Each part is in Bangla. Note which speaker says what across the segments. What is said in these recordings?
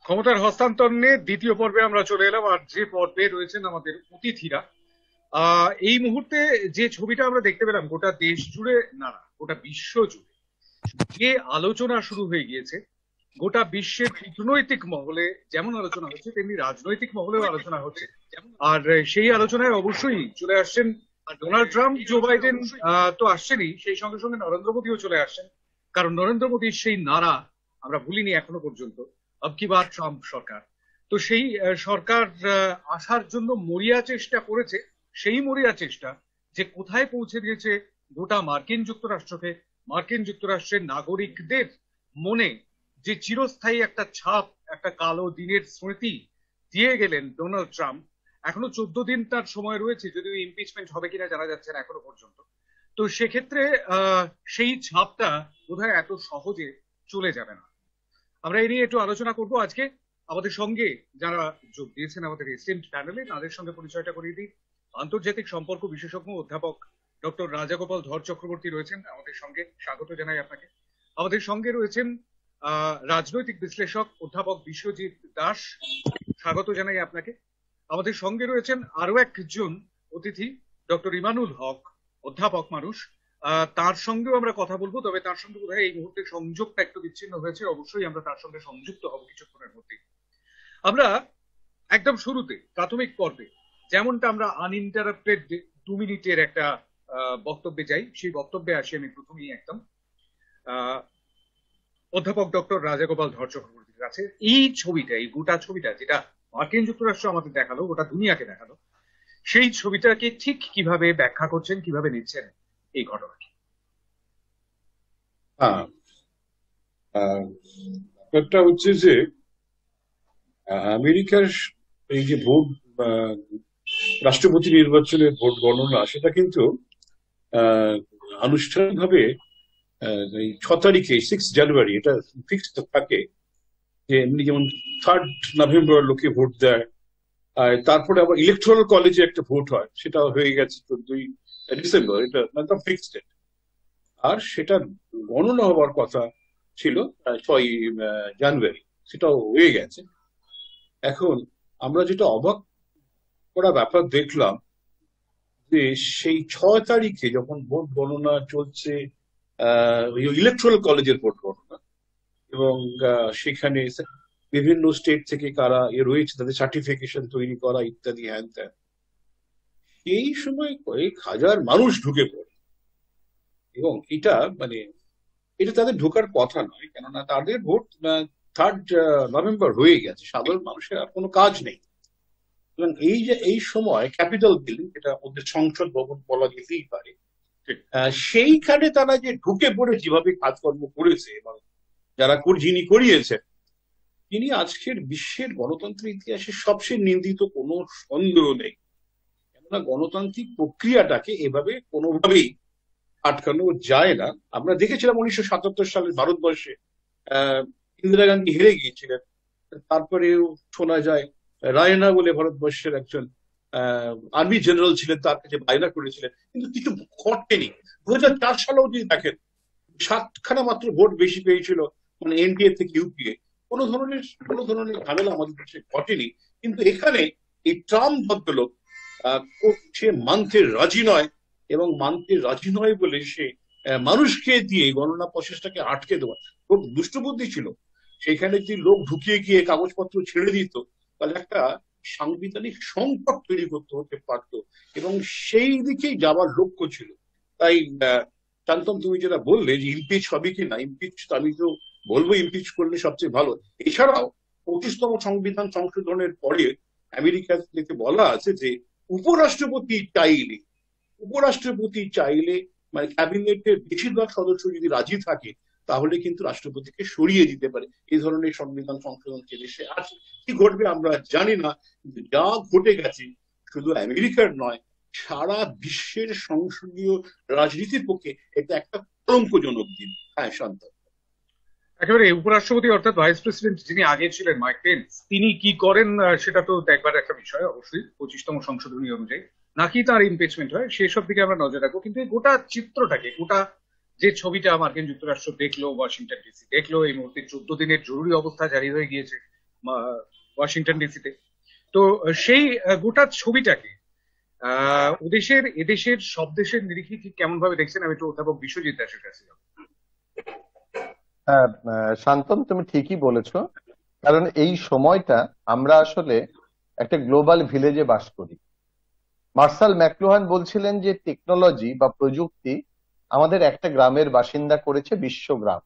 Speaker 1: ক্ষমতার হস্তান্তর নিয়ে দ্বিতীয় পর্বে আমরা চলে এলাম, আর যে পর্বে রয়েছেন আমাদের অতিথিরা। এই মুহূর্তে যে ছবিটা আমরা দেখতে পেলাম গোটা দেশ জুড়ে, না গোটা বিশ্ব জুড়ে যে আলোচনা শুরু হয়ে গিয়েছে, গোটা বিশ্বের কূটনৈতিক মহলে যেমন আলোচনা হচ্ছে তেমনি রাজনৈতিক মহলেও আলোচনা হচ্ছে। আর সেই আলোচনায় অবশ্যই চলে আসছেন ডোনাল্ড ট্রাম্প, জো বাইডেন তো আসছেনই, সেই সঙ্গে সঙ্গে নরেন্দ্র মোদীও চলে আসছেন। কারণ নরেন্দ্র মোদীর সেই নারা আমরা ভুলিনি এখনো পর্যন্ত, আব কি বার ট্রাম্প সরকার। তো সেই সরকার আসার জন্য মরিয়া চেষ্টা করেছে, সেই মরিয়া চেষ্টা যে কোথায় পৌঁছে দিয়েছে গোটা মার্কিন যুক্তরাষ্ট্রকে, মার্কিন যুক্তরাষ্ট্রের নাগরিকদের মনে যে চিরস্থায়ী একটা ছাপ, একটা কালো দিনের স্মৃতি দিয়ে গেলেন ডোনাল্ড ট্রাম্প। এখনো 14 দিন তার সময় রয়েছে, যদিও ইমপিচমেন্ট হবে কিনা জানা যাচ্ছে না এখনো পর্যন্ত। তো সেক্ষেত্রে সেই ছাপটা বোধহয় এত সহজে চলে যাবে না। আমরা এই নিয়ে একটু আলোচনা করব আজকে। আমাদের সঙ্গে যারা যোগ দিয়েছেন আমাদের এস্টিমড প্যানেলে, তাদের সঙ্গে পরিচয়টা করিয়ে দিই। আন্তর্জাতিক সম্পর্ক বিশেষজ্ঞ অধ্যাপক ডক্টর রাজাগোপাল ধর চক্রবর্তী রয়েছেন আমাদের সঙ্গে, স্বাগত জানাই আপনাকে। আমাদের সঙ্গে রয়েছেন রাজনৈতিক বিশ্লেষক অধ্যাপক বিশ্বজিৎ দাস, স্বাগত জানাই আপনাকে। আমাদের সঙ্গে রয়েছেন আরো একজন অতিথি, ডক্টর ইমানুল হক, অধ্যাপক মানুষ। তার সঙ্গেও আমরা কথা বলবো, তবে তার সঙ্গে বোধহয় এই মুহূর্তে সংযোগটা একটু বিচ্ছিন্ন হয়েছে। অবশ্যই আমরা তার সঙ্গে সংযুক্ত হব কিছুক্ষণের মধ্যে। আমরা একদম শুরুতে প্রাথমিক পর্বে যেমনটা আমরা আনইন্টারাপ্টেড 2 মিনিটের একটা বক্তব্যে যাই, সেই বক্তব্যে আসি আমি প্রথমেই একদম অধ্যাপক ডক্টর রাজাগোপাল ধর চক্রবর্তীর কাছে। এই ছবিটা, এই গোটা ছবিটা যেটা মার্কিন যুক্তরাষ্ট্র আমাদের দেখালো, গোটা দুনিয়াকে দেখালো, সেই ছবিটাকে ঠিক কিভাবে ব্যাখ্যা করছেন, কিভাবে নিচ্ছেন এই ঘটনাকে?
Speaker 2: ব্যাপারটা হচ্ছে যে আমেরিকার এই যে ভোট, রাষ্ট্রপতি নির্বাচনের ভোট গণনা, সেটা কিন্তু আনুষ্ঠানিকভাবে এই 6 তারিখে 6 জানুয়ারি এটা ফিক্সড থাকে যে এমনি যেমন 3 নভেম্বর লোকে ভোট দেয়, তারপরে আবার ইলেকট্রাল কলেজে একটা ভোট হয়, সেটা হয়ে গেছে 14 ডিসেম্বর, এটা একদম ফিক্সড ডেট। আর সেটা গণনা হওয়ার কথা ছিল 6 জানুয়ারি, সেটাও হয়ে গেছে। এখন আমরা যেটা অবাক করা ব্যাপার দেখলাম যে সেই 6 তারিখে যখন ভোট গণনা চলছে, ইলেকট্রাল কলেজের ভোট গণনা, এবং সেখানে বিভিন্ন স্টেট থেকে কারা রয়েছে তাদের সার্টিফিকেশন তৈরি করা ইত্যাদি হ্যান ত্যান, এই সময় কয়েক হাজার মানুষ ঢুকে পড়ে। এবং এটা তাদের ঢোকার কথা নয়, কেননা তাদের ভোট 3 নভেম্বর হয়ে গেছে, সাধারণ মানুষের আর কোনো কাজ নেই। এবং এই সময় ক্যাপিটাল বিল্ডিং, যেটা ওদের সংসদ ভবন বলা যেতেই পারে, সেইখানে তারা যে ঢুকে পড়ে যেভাবে কাজকর্ম করেছে, এবং যিনি করিয়েছেন তিনি আজকের বিশ্বের গণতন্ত্রের ইতিহাসে সবচেয়ে নিন্দিত, কোনো সন্দেহ নেই। কেননা গণতান্ত্রিক প্রক্রিয়াটাকে এভাবে কোনোভাবেই আটকানো যায় না। আমরা দেখেছিলাম 1977 সালে ভারতবর্ষে ইন্দিরা গান্ধী হেরে গিয়েছিলেন, তারপরেও শোনা যায় রায়না বলে ভারতবর্ষের একজন আর্মি জেনারেল ছিলেন, তার কাছে বায়না করেছিলেন, কিন্তু কিছু ঘটেনি। 2004 সালেও যদি দেখেন 7খানা মাত্র ভোট বেশি পেয়েছিল, মানে এনডিএ থেকে ইউপিএ। কোনো ধরনের ঝামেলা আমাদের দেশে ঘটেনি। কিন্তু এখানে এই ট্রাম্প ভদ্রলোক সে মানতে রাজি নয়, এবং মানতে রাজি নয় বলে সে মানুষকে দিয়ে গণনা প্রসেসটাকে আটকে দেওয়া। খুব দুষ্টবুদ্ধি ছিল। সেখানে যদি লোক ঢুকিয়ে গিয়ে কাগজপত্র ছেড়ে দিত, তাহলে একটা সাংবিধানিক সংকট তৈরি করতে হতে পারত, এবং সেই দিকেই যাওয়ার লক্ষ্য ছিল। তাই শান্তম, তুমি যেটা বললে যে ইমপিচ হবে কি না, ইমপিচ আমি তো বলবো ইমপিচ করলে সবচেয়ে ভালো। এছাড়াও 25তম সংবিধান সংশোধনের পরে আমেরিকাতে বলা আছে যে উপরাষ্ট্রপতি চাইলে মানে ক্যাবিনেটের বেশিরভাগ সদস্য যদি রাজি থাকে, তাহলে কিন্তু রাষ্ট্রপতিকে সরিয়ে দিতে পারে। এই ধরনের সংবিধান সংশোধন দেশে আছে। কি ঘটবে আমরা জানি না, যা ঘটে গেছে শুধু আমেরিকার নয়, সারা বিশ্বের সংসদীয় রাজনীতির পক্ষে এটা একটা কলঙ্কজনক দিন। হ্যাঁ শান্ত,
Speaker 1: একেবারে উপরাষ্ট্রপতি অর্থাৎ ভাইস প্রেসিডেন্ট যিনি আগে ছিলেন মাইক পেন্স, তিনি কি করেন সেটা তো দেখবার একটা বিষয় অবশ্যই 25তম সংশোধনী অনুযায়ী, নাকি তার ইমপিচমেন্ট হয় সেসব দিকে আমরা নজর রাখবো। কিন্তু এই গোটা চিত্রটাকে, গোটা যে ছবিটা মার্কিন যুক্তরাষ্ট্র দেখলো, ওয়াশিংটন ডিসি দেখলো, এই মুহূর্তে 14 দিনের জরুরি অবস্থা জারি হয়ে গিয়েছে, ওয়াশিংটন ডিসিতে। তো সেই গোটা ছবিটাকে ওদেশের এদেশের সব দেশের নিরিখে ঠিক কেমন ভাবে দেখছেন? আমি একটু অধ্যাপক বিশ্বজিৎ দাসের কাছে যাবো।
Speaker 3: হ্যাঁ, শান্তন, তুমি ঠিকই বলেছো। কারণ এই সময়টা আমরা আসলে একটা গ্লোবাল ভিলেজে বাস করি। মার্শাল ম্যাকলুহান বলছিলেন যে টেকনোলজি বা প্রযুক্তি আমাদের একটা গ্রামের বাসিন্দা করেছে বিশ্বগ্রাম।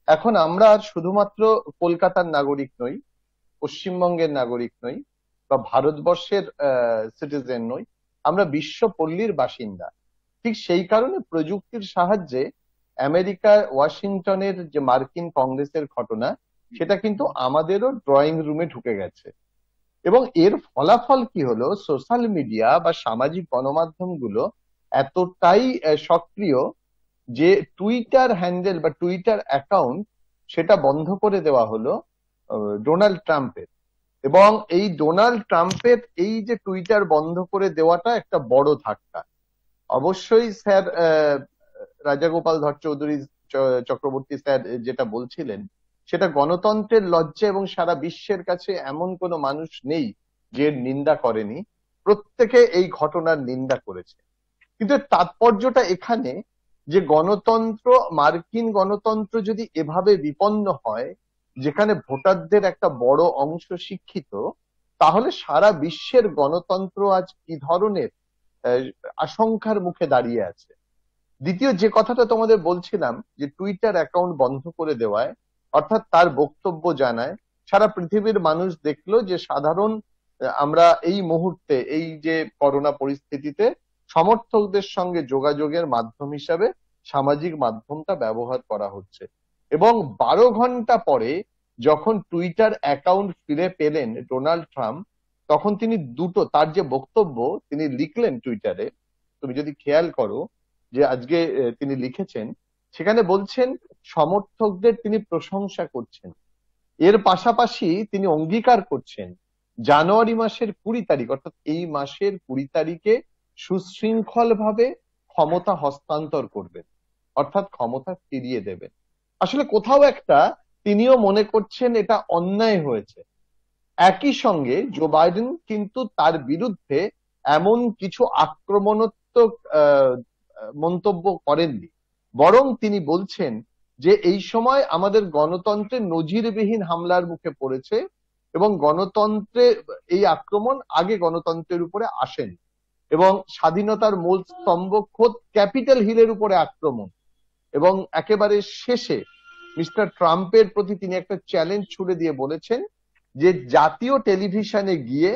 Speaker 3: এখন আমরা আর শুধুমাত্র কলকাতার নাগরিক নই, পশ্চিমবঙ্গের নাগরিক নই, বা ভারতবর্ষের সিটিজেন নই, আমরা বিশ্বপল্লীর বাসিন্দা। ঠিক সেই কারণে প্রযুক্তির সাহায্যে আমেরিকার ওয়াশিংটনের যে মার্কিন কংগ্রেসের ঘটনা, সেটা কিন্তু আমাদেরও ড্রয়িং রুমে ঢুকে গেছে। এবং এর ফলাফল কি হলো, সোশ্যাল মিডিয়া বা সামাজিক গণমাধ্যমগুলো এতটাই সক্রিয় যে টুইটার হ্যান্ডেল বা টুইটার অ্যাকাউন্ট সেটা বন্ধ করে দেওয়া হলো ডোনাল্ড ট্রাম্পের। এবং এই ডোনাল্ড ট্রাম্পের এই যে টুইটার বন্ধ করে দেওয়াটা একটা বড় ধাক্কা। অবশ্যই স্যার রাজাগোপাল ধরচৌধুরী চক্রবর্তী স্যার যেটা বলছিলেন, সেটা গণতন্ত্রের লজ্জা, এবং সারা বিশ্বের কাছে এমন কোনো মানুষ নেই যে নিন্দা করেনি। প্রত্যেকে এই ঘটনার নিন্দা করেছে। কিন্তু তাৎপর্যটা এখানে যে গণতন্ত্র, মার্কিন গণতন্ত্র যদি এভাবে বিপন্ন হয়, যেখানে ভোটারদের একটা বড় অংশ শিক্ষিত, তাহলে সারা বিশ্বের গণতন্ত্র আজ কি ধরনের আশঙ্কার মুখে দাঁড়িয়ে আছে। দ্বিতীয় যে কথাটা তোমাদের বলছিলাম, যে টুইটার অ্যাকাউন্ট বন্ধ করে দেওয়ায়, অর্থাৎ তার বক্তব্য জানায়, সারা পৃথিবীর মানুষ দেখলো যে সাধারণ আমরা এই মুহূর্তে এই যে করোনা পরিস্থিতিতে সমর্থকদের সঙ্গে যোগাযোগের মাধ্যম হিসাবে সামাজিক মাধ্যমটা ব্যবহার করা হচ্ছে। এবং 12 ঘন্টা পরে যখন টুইটার অ্যাকাউন্ট ফিরে পেলেন ডোনাল্ড ট্রাম্প, তখন তিনি দুটো, তার যে বক্তব্য তিনি লিখলেন টুইটারে, তুমি যদি খেয়াল করো যে আজকে তিনি লিখেছেন, সেখানে বলছেন সমর্থকদের তিনি প্রশংসা করছেন। এর পাশাপাশি তিনি অঙ্গীকার করছেন জানুয়ারি মাসের 20 তারিখ, অর্থাৎ এই মাসের 20 তারিখে সুশৃঙ্খল ভাবে ক্ষমতা হস্তান্তর করবেন, অর্থাৎ ক্ষমতা ফিরিয়ে দেবেন। আসলে কোথাও একটা তিনিও মনে করছেন এটা অন্যায় হয়েছে। একই সঙ্গে জো বাইডেন কিন্তু তার বিরুদ্ধে এমন কিছু আক্রমণাত্মক মন্তব্য করেননি, বরং তিনি বলছেন যে এই সময় আমাদের গণতন্ত্রের নজিরবিহীন হামলার মুখে পড়েছে, এবং গণতন্ত্রে এই আক্রমণ আগে গণতন্ত্রের উপরে আসেনি, এবং স্বাধীনতার মূল স্তম্ভ খোদ ক্যাপিটাল হিলের উপরে আক্রমণ। এবং একেবারে শেষে মিস্টার ট্রাম্পের প্রতি তিনি একটা চ্যালেঞ্জ ছুড়ে দিয়ে বলেছেন যে জাতীয় টেলিভিশনে গিয়ে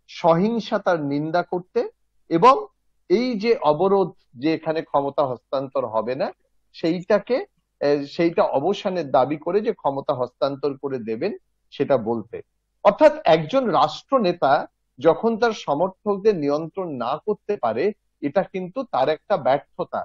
Speaker 3: সহিংসতার নিন্দা করতে, এবং এই যে অবরোধ, যে এখানে ক্ষমতা হস্তান্তর হবে না, সেইটা অবসানের দাবি করে যে ক্ষমতা হস্তান্তর করে দেবেন সেটা বলতে। অর্থাৎ একজন রাষ্ট্রনেতা যখন তার সমর্থকদের নিয়ন্ত্রণ না করতে পারে, এটা কিন্তু তার একটা ব্যর্থতা।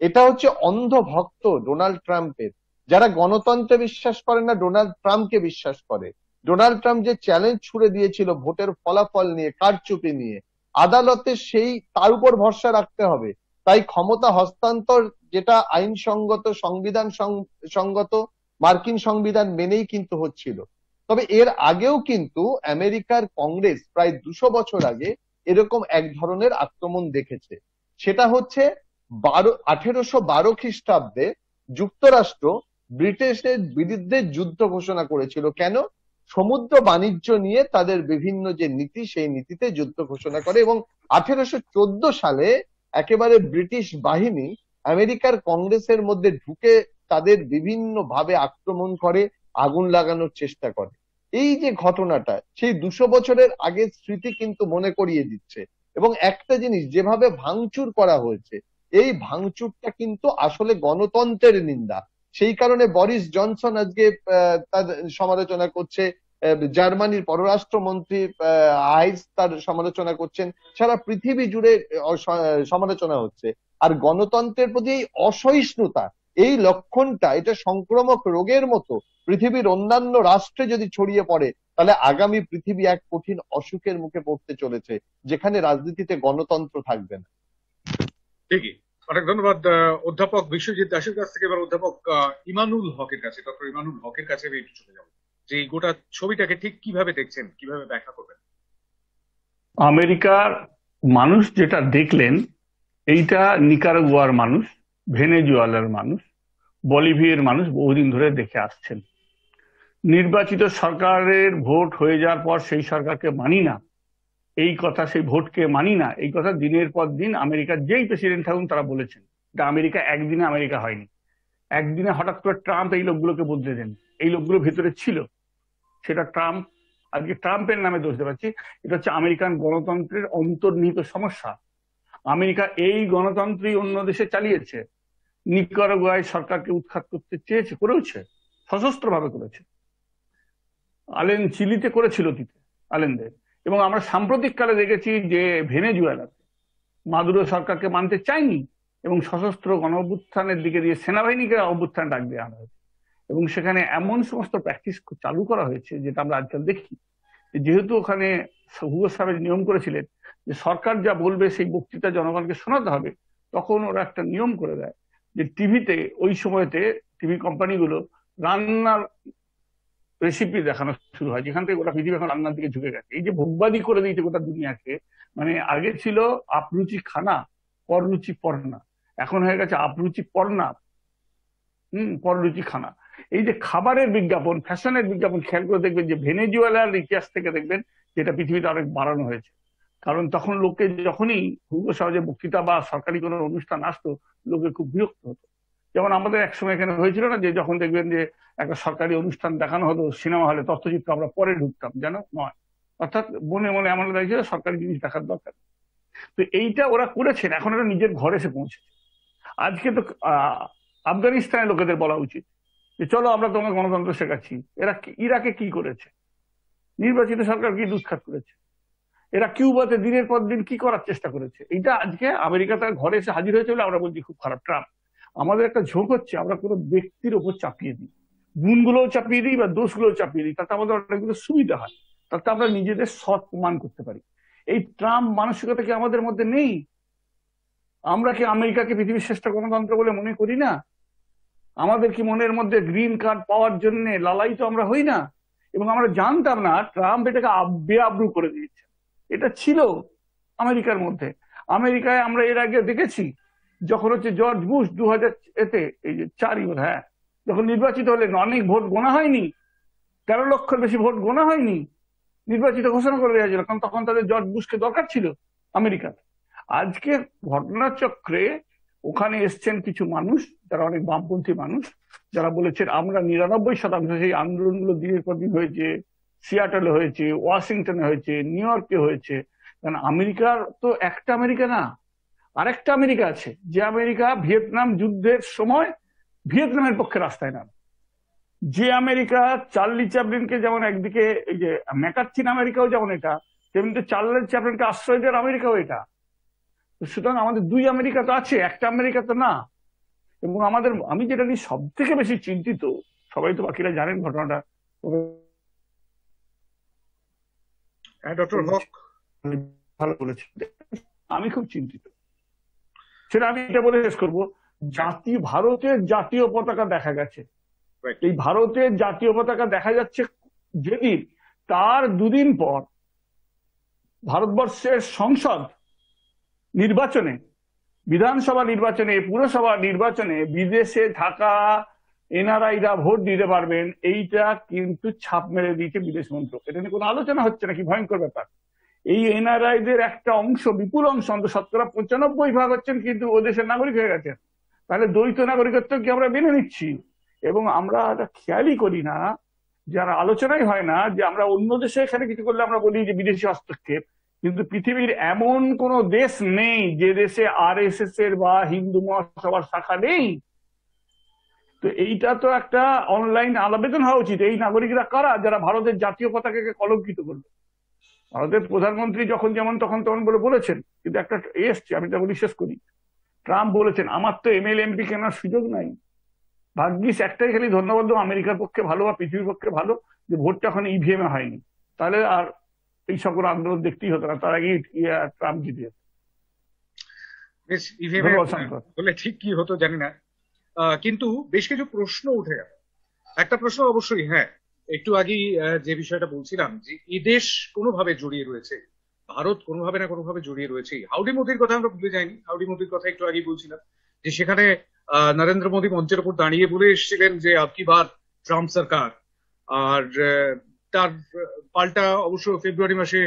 Speaker 3: এটা হচ্ছে অন্ধ ভক্ত ডোনাল্ড ট্রাম্পের, যারা গণতন্ত্রে বিশ্বাস করে না, ডোনাল্ড ট্রাম্পকে বিশ্বাস করে। ডোনাল্ড ট্রাম্প যে চ্যালেঞ্জ ছুড়ে দিয়েছিল ভোটের ফলাফল নিয়ে, কারচুপি নিয়ে, আদালতে সেই তার উপর ভরসা রাখতে হবে। তাই ক্ষমতা হস্তান্তর, যেটা আইনসঙ্গত, সংবিধান সঙ্গত, মার্কিন সংবিধান মেনেই কিন্তু হচ্ছিল। তবে এর আগেও কিন্তু আমেরিকার কংগ্রেস প্রায় 200 বছর আগে এরকম এক ধরনের আক্রমণ দেখেছে। সেটা হচ্ছে 1812 খ্রিস্টাব্দে যুক্তরাষ্ট্র ব্রিটিশের বিরুদ্ধে যুদ্ধ ঘোষণা করেছিল। কেন? সমুদ্র বাণিজ্য নিয়ে তাদের বিভিন্ন যে নীতি, সেই নীতিতে যুদ্ধ ঘোষণা করে। এবং 1814 সালে একেবারে ব্রিটিশ বাহিনী আমেরিকার কংগ্রেসের মধ্যে ঢুকে তাদের বিভিন্ন ভাবে আক্রমণ করে, আগুন লাগানোর চেষ্টা করে। এই যে ঘটনাটা, সেই 200 বছরের আগের স্মৃতি কিন্তু মনে করিয়ে দিচ্ছে। এবং একটা জিনিস, যেভাবে ভাঙচুর করা হয়েছে, এই ভাঙচুরটা কিন্তু আসলে গণতন্ত্রের নিন্দা। সেই কারণে বরিস জনসন আজকে তার সমালোচনা করছে, জার্মানির পররাষ্ট্রমন্ত্রী হাইস তার সমালোচনা করছেন, সারা পৃথিবী জুড়ে সমালোচনা হচ্ছে। আর গণতন্ত্রের প্রতি এই অসহিষ্ণুতা, এই লক্ষণটা, এটা সংক্রামক রোগের মতো পৃথিবীর অন্যান্য রাষ্ট্রে যদি ছড়িয়ে পড়ে, তাহলে আগামী পৃথিবী এক কঠিন অসুখের মুখে পড়তে চলেছে, যেখানে রাজনীতিতে গণতন্ত্র থাকবে না।
Speaker 1: ঠিকই। অনেক ধন্যবাদ অধ্যাপক বিশ্বজিৎ দাসের কাছ থেকে। এবার অধ্যাপক ইমানুল হকের কাছে, ডক্টর ইমানুল হকের কাছে আমি একটু চলে যাব। যে এই গোটা ছবিটাকে ঠিক কিভাবে দেখছেন, কিভাবে ব্যাখ্যা করবেন?
Speaker 4: আমেরিকার মানুষ যেটা দেখলেন, এইটা নিকারাগুয়ার মানুষ, ভেনেজুয়েলার মানুষ, বলিভিয়ার মানুষ বহুদিন ধরে দেখে আসছেন। নির্বাচিত সরকারের ভোট হয়ে যাওয়ার পর সেই সরকারকে মানি না, এই কথা, সেই ভোটকে মানি না, এই কথা দিনের পর দিন আমেরিকার যেই প্রেসিডেন্ট থাকুন তারা বলেছেন। এটা আমেরিকা একদিনে আমেরিকা হয়নি। একদিনে হঠাৎ করে ট্রাম্প এই লোকগুলোকে বদলে দেন। এই লোকগুলো ভেতরে ছিল, সেটা ট্রাম্প, আজকে ট্রাম্পের নামে দোষ দিতে পারছি, এটা হচ্ছে আমেরিকান গণতন্ত্রের অন্তর্নিহিত সমস্যা। আমেরিকা এই গণতন্ত্রই অন্য দেশে চালিয়েছে। নিকারাগুয়ায় সরকারকে উৎখাত করতে চেয়েছে, করেওছে, সশস্ত্র ভাবে করেছে। আলেন চিলিতে করেছিল অতীতে আলেনদের, এবং আমরা সাম্প্রতিক কালে দেখেছি যে ভেনেজুয়েলাতে মাদুরো সরকারকে মানতে চায়নি এবং সশস্ত্র গণ অভ্যুত্থানের দিকে দিয়ে সেনাবাহিনীকে অভ্যুত্থান ডাক দেওয়া হয়েছে, এবং সেখানে এমন সমস্ত প্র্যাকটিস চালু করা হয়েছে যেটা আমরা আজকাল দেখি। যেহেতু ওখানে হুগো চাভেজ নিয়ম করেছিলেন যে সরকার যা বলবে সেই বক্তৃতা জনগণকে শোনাতে হবে, তখন ওরা একটা নিয়ম করে দেয় যে টিভিতে, ওই সময়তে টিভি কোম্পানিগুলো রান্নার রেসিপি দেখানো শুরু হয়, যেখান থেকে গোটা পৃথিবী এখন রান্নার দিকে ঝুঁকে গেছে। এই যে ভোগবাদী করে দিয়েছে গোটা দুনিয়াকে, মানে আগে ছিল আপরুচি খানা, পররুচি পর্না, এখন হয়ে গেছে আপরুচি পর্না, পররুচি খানা। এই যে খাবারের বিজ্ঞাপন, ফ্যাশনের বিজ্ঞাপন, খেয়াল করে দেখবেন যে ভেনেজুয়েলার ইতিহাস থেকে দেখবেন যেটা পৃথিবীতে অনেক বাড়ানো হয়েছে। কারণ তখন লোকে যখনই হুগো চাভেজের বক্তৃতা বা সরকারি কোনো অনুষ্ঠান আসতো, লোকে খুব বিরক্ত হতো। যেমন আমাদের একসময় এখানে হয়েছিল না, যে যখন দেখবেন যে একটা সরকারি অনুষ্ঠান দেখানো হতো সিনেমা হলে, তথ্যচিত্র আমরা পরে ঢুকতাম, যেন নয়, অর্থাৎ মনে মনে এমন লাগছিল সরকারি জিনিস দেখার দরকার। তো এইটা ওরা করেছেন, এখন ওরা নিজের ঘরে এসে পৌঁছেছে। আজকে তো আফগানিস্তানের লোকেদের বলা উচিত যে চলো আমরা তোমাকে গণতন্ত্র শেখাচ্ছি। এরা ইরাকে কি করেছে, নির্বাচিত সরকার কি দুষ্কাত করেছে, এরা কিউবাতে দিনের পর দিন কি করার চেষ্টা করেছে। এটা আজকে আমেরিকা তার ঘরে এসে হাজির হয়েছে বলে আমরা বলছি খুব খারাপ। ট্রাম্প, আমাদের একটা ঝোঁক হচ্ছে আমরা কোনো ব্যক্তির ওপর চাপিয়ে দিই, গুণগুলোও চাপিয়ে দিই বা দোষগুলোও চাপিয়ে দিই, তাতে আমাদের অনেকগুলো সুবিধা হয়, তাতে আমরা নিজেদের সৎ প্রমাণ করতে পারি। এই ট্রাম্প মানসিকতা কি আমাদের মধ্যে নেই? আমরা কি আমেরিকাকে পৃথিবীর শ্রেষ্ঠ গণতন্ত্র বলে মনে করি না? আমাদের কি মনের মধ্যে গ্রিন কার্ড পাওয়ার জন্য লালায়িত আমরা হই না? এবং আমরা জানতাম না ট্রাম্প এটাকে বেআব্রু করে দিয়েছে। এটা ছিল আমেরিকার মধ্যে। আমেরিকায় আমরা এর আগে দেখেছি, যখন হচ্ছে জর্জ বুশ 2000-এতে, এই যে 4 হ্যাঁ, যখন নির্বাচিত হলেন, অনেক ভোট গোনা হয়নি, 13 লক্ষের বেশি ভোট গোনা হয়নি, নির্বাচিত ঘোষণা করে দেওয়া হয়েছিল, কারণ তখন তাদের জর্জ বুশকে দরকার ছিল আমেরিকার। আজকে ঘটনাচক্রে ওখানে এসছেন কিছু মানুষ যারা অনেক বামপন্থী মানুষ, যারা বলেছেন আমরা 99% সেই আন্দোলনগুলো দিনের পর দিন হয়েছে, সিয়াটলে হয়েছে, ওয়াশিংটনে হয়েছে, নিউ ইয়র্কে হয়েছে। কারণ আমেরিকার তো একটা আমেরিকা না, আরেকটা আমেরিকা আছে, যে আমেরিকা ভিয়েতনাম যুদ্ধের সময় ভিয়েতনামের পক্ষে রাস্তায় নামে, যে আমেরিকা চার্লি চ্যাপলিনকে যেমন একদিকে, এই যে ম্যাকার্থিন আমেরিকাও যেমন এটা, তেমনি চার্লি চ্যাপলিনকে আশ্রয় দেওয়ার আমেরিকাও এটা। সুতরাং আমাদের দুই আমেরিকা তো আছে, একটা আমেরিকা তো না। এবং আমি যেটা নিয়ে সব থেকে বেশি চিন্তিত, সবাই তো বাকিরা জানেন ঘটনাটা,
Speaker 1: ডক্টর হক
Speaker 4: ভালো বলেছে, আমি খুব চিন্তিত। সেটা আমি এটা বলে শেষ করবো, ভারতের জাতীয় পতাকা দেখা গেছে। এই ভারতের জাতীয় পতাকা দেখা যাচ্ছে যেদিন, তার দুদিন পর ভারতবর্ষের সংসদ নির্বাচনে, বিধানসভা নির্বাচনে, পুরসভা নির্বাচনে বিদেশে থাকা এনআরআইরা ভোট দিতে পারবেন, এইটা কিন্তু ছাপ মেরে দিয়েছে বিদেশ মন্ত্রক। এটা নিয়ে কোনো আলোচনা হচ্ছে না, কি ভয়ঙ্কর ব্যাপার। এই এনআরআইদের একটা অংশ, বিপুল অংশ, শতকরা 95% হচ্ছেন কিন্তু ও দেশের নাগরিক হয়ে গেছেন। তাহলে দ্বৈত নাগরিকত্ব কি আমরা মেনে নিচ্ছি? এবং আমরা এটা খেয়ালই করি না, যারা আলোচনাই হয় না, যে আমরা অন্য দেশে এখানে কিছু করলে আমরা বলি যে বিদেশি হস্তক্ষেপ, কিন্তু পৃথিবীর এমন কোন দেশ নেই যে দেশে আরএসএস এর বা হিন্দু মহাসভার শাখা নেই। তো এইটা তো একটা অনলাইন আবেদন হওয়া উচিত, এই নাগরিকরা কারা যারা ভারতের জাতীয় পতাকাকে কলঙ্কিত করবে। ভারতের প্রধানমন্ত্রী যখন যেমন তখন তখন বলে বলেছেন, কিন্তু একটা এসছে, আমি তা বলি শেষ করি, ট্রাম্প বলেছেন আমার তো এমএলএ এমপি কেনার সুযোগ নাই। ভাগ্যিস একটাই খালি ধন্যবাদ আমেরিকার পক্ষে ভালো বা পৃথিবীর পক্ষে ভালো যে ভোটটা এখন ইভিএম এ হয়নি, তাহলে আর এই সকল আন্দোলন দেখতেই হতো না, তার আগে ট্রাম্প জিতে।
Speaker 1: বেশ, ইভিএম বলে ঠিক কি হতো জানি না, কিন্তু বেশ কিছু প্রশ্ন উঠে গেল। একটা প্রশ্ন অবশ্যই, হ্যাঁ, একটু আগেই যে বিষয়টা বলছিলাম যে এদেশ কোনোভাবে জড়িয়ে রয়েছে, ভারত কোনোভাবে না কোনোভাবে জড়িয়ে রয়েছে। হাউডি মোদির কথা আমরা ভুলে যাইনি। হাউডি মোদির কথা একটু আগেই বলছিলাম যে সেখানে নরেন্দ্র মোদী মঞ্চের উপর দাঁড়িয়ে বলে এসেছিলেন যে আপকি বার ট্রাম্প সরকার। আর তার পাল্টা অবশ্য ফেব্রুয়ারি মাসে